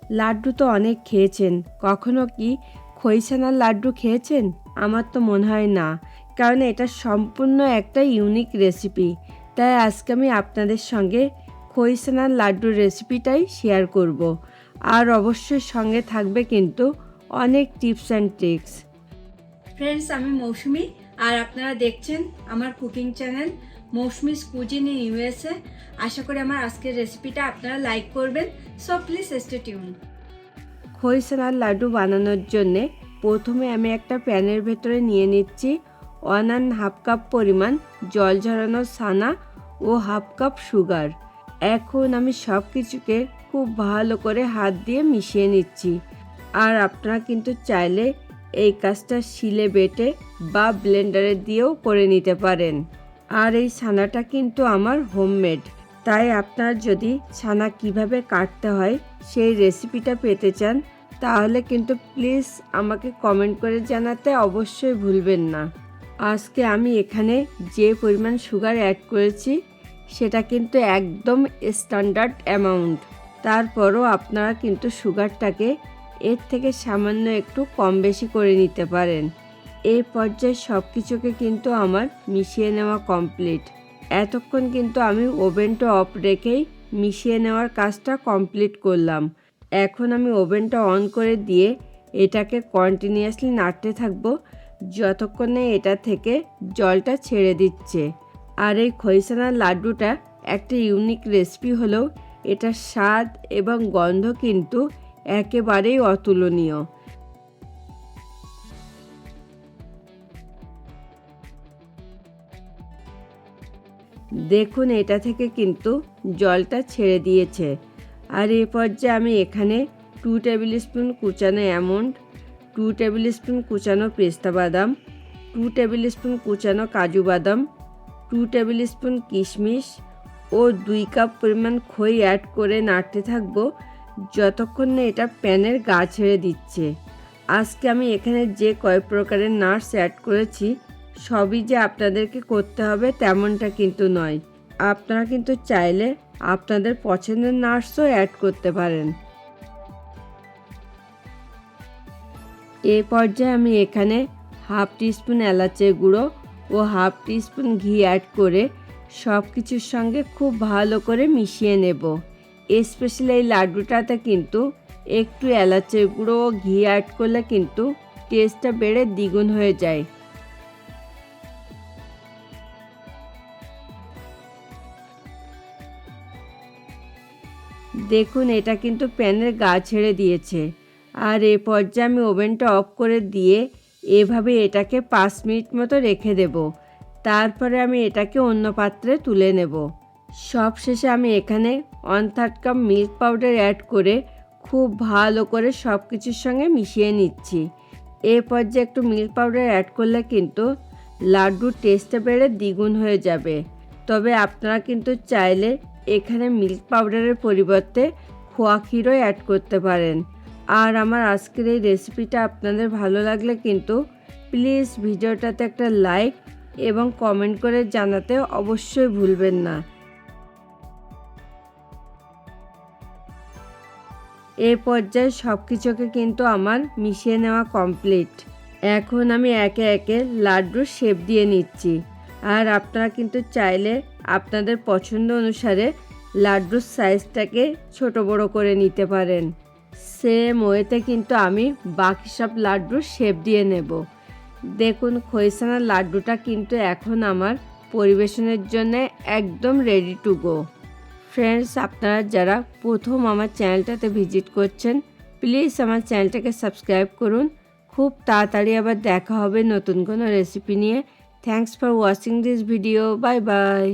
লাড্ডু তো অনেক খেয়েছেন, কখনো কি খইছানার লাড্ডু খেয়েছেন? আমার তো মনে হয় না, কারণ এটা সম্পূর্ণ একটা ইউনিক রেসিপি। তাই আজকে আমি আপনাদের সঙ্গে খইছানার লাড্ডুর রেসিপিটাই শেয়ার করব। আর অবশ্যই সঙ্গে থাকবে কিন্তু অনেক টিপস অ্যান্ড ট্রিক্স। ফ্রেন্ডস, আমি মৌসুমি, আর আপনারা দেখছেন আমার cooking channel Mousumi's cuisine in USA. আশা করি আমার আজকের রেসিপিটা আপনারা লাইক করবেন। So please stay tune. খইছানার লাড্ডু বানানোর জন্যে প্রথমে আমি একটা প্যানের ভেতরে নিয়ে নিচ্ছি 1.5 কাপ পরিমাণ জল ঝরানো ছানা ও 1/2 কাপ সুগার। এখন আমি সব কিছুকে খুব ভালো করে হাত দিয়ে মিশিয়ে নিচ্ছি। আর আপনারা কিন্তু চাইলে এই কাজটা শিলে বেটে বা ব্লেন্ডারে দিয়েও করে নিতে পারেন। আর এই ছানাটা কিন্তু আমার হোমমেড, তাই আপনারা যদি ছানা কিভাবে কাটতে হয় সেই রেসিপিটা পেতে চান তাহলে কিন্তু প্লিজ আমাকে কমেন্ট করে জানাতে অবশ্যই ভুলবেন না। আজকে আমি এখানে যে পরিমাণ সুগার অ্যাড করেছি সেটা কিন্তু একদম স্ট্যান্ডার্ড অ্যামাউন্ট। তারপরও আপনারা কিন্তু সুগারটাকে এর থেকে সামান্য একটু কম বেশি করে নিতে পারেন। এই পর্যায়ে সব কিছুকে কিন্তু আমার মিশিয়ে নেওয়া কমপ্লিট। এতক্ষণ কিন্তু আমি ওভেনটা অফ রেখেই মিশিয়ে নেওয়ার কাজটা কমপ্লিট করলাম। এখন আমি ওভেনটা অন করে দিয়ে এটাকে কন্টিনিউয়াসলি নাড়তে থাকবো যতক্ষণ না এটা থেকে জলটা ছেড়ে দিচ্ছে। আর এই খইছানার লাড্ডুটা একটা ইউনিক রেসিপি হলেও এটার স্বাদ এবং গন্ধ কিন্তু একেবারেই অতুলনীয়। দেখুন, এটা থেকে কিন্তু জলটা ছেড়ে দিয়েছে। আর এ পর্যায়ে আমি এখানে 2 টেবিল স্পুন কুচানো আমন্ড, 2 টেবিল স্পুন কুচানো পেস্তা বাদাম, 2 টেবিল স্পুন কুচানো কাজু বাদাম, 2 টেবিল স্পুন কিশমিশ ও 2 কাপ পরিমাণ খই অ্যাড করে নাড়তে থাকবো যতক্ষণ না এটা প্যানের গা ছেড়ে দিচ্ছে। আজকে আমি এখানে যে কয় প্রকারের নাটস অ্যাড করেছি সবই যে আপনাদেরকে করতে হবে তেমনটা কিন্তু নয়। আপনারা কিন্তু চাইলে আপনাদের পছন্দের নাটসও অ্যাড করতে পারেন। এই পর্যায়ে আমি এখানে 1/2 টিস্পুন এলাচের গুঁড়ো ও 1/2 টিস্পুন ঘি অ্যাড করে সব কিছুর সঙ্গে খুব ভালো করে মিশিয়ে নেব। স্পেশালি এই লাড্ডুটাতে কিন্তু একটু এলাচের গুঁড়ো ও ঘি অ্যাড করলে কিন্তু টেস্টটা বেড়ে দ্বিগুণ হয়ে যায়। দেখুন, এটা কিন্তু প্যানের গা ছেড়ে দিয়েছে। আর এ পর্যায়ে আমি ওভেনটা অফ করে দিয়ে এভাবে এটাকে 5 মিনিট মতো রেখে দেব। তারপরে আমি এটাকে অন্য পাত্রে তুলে নেব। সবশেষে আমি এখানে 1/3 কাপ মিল্ক পাউডার অ্যাড করে খুব ভালো করে সব কিছুর সঙ্গে মিশিয়ে নিচ্ছি। এ পর্যায়ে একটু মিল্ক পাউডার অ্যাড করলে কিন্তু লাড্ডুর টেস্টটা বেড়ে দ্বিগুণ হয়ে যাবে। তবে আপনারা কিন্তু চাইলে এখানে মিল্ক পাউডারের পরিবর্তে খোয়া ক্ষীরও অ্যাড করতে পারেন। আর আমার আজকের এই রেসিপিটা আপনাদের ভালো লাগলে কিন্তু প্লিজ ভিডিওটাতে একটা লাইক এবং কমেন্ট করে জানাতে অবশ্যই ভুলবেন না। এই পর্যায়ে সব কিছুকে কিন্তু আমার মিশিয়ে নেওয়া কমপ্লিট। এখন আমি একে একে লাড্ডুর শেপ দিয়ে নিচ্ছি। আর আপনারা কিন্তু চাইলে আপনাদের পছন্দ অনুসারে লাড্ডুর সাইজটাকে ছোট বড় করে নিতে পারেন। সেম ওয়েতে কিন্তু আমি বাকি সব লাড্ডুর শেপ দিয়ে নেব। দেখুন, খইছানার লাড্ডুটা কিন্তু এখন আমার পরিবেশনের জন্য একদম রেডি টু গো। ফ্রেন্ডস, আপনারা যারা প্রথম আমার চ্যানেলটাতে ভিজিট করছেন প্লিজ আমার চ্যানেলটাকে সাবস্ক্রাইব করুন। খুব তাড়াতাড়ি আবার দেখা হবে নতুন কোনো রেসিপি নিয়ে। Thanks for watching this video. Bye bye.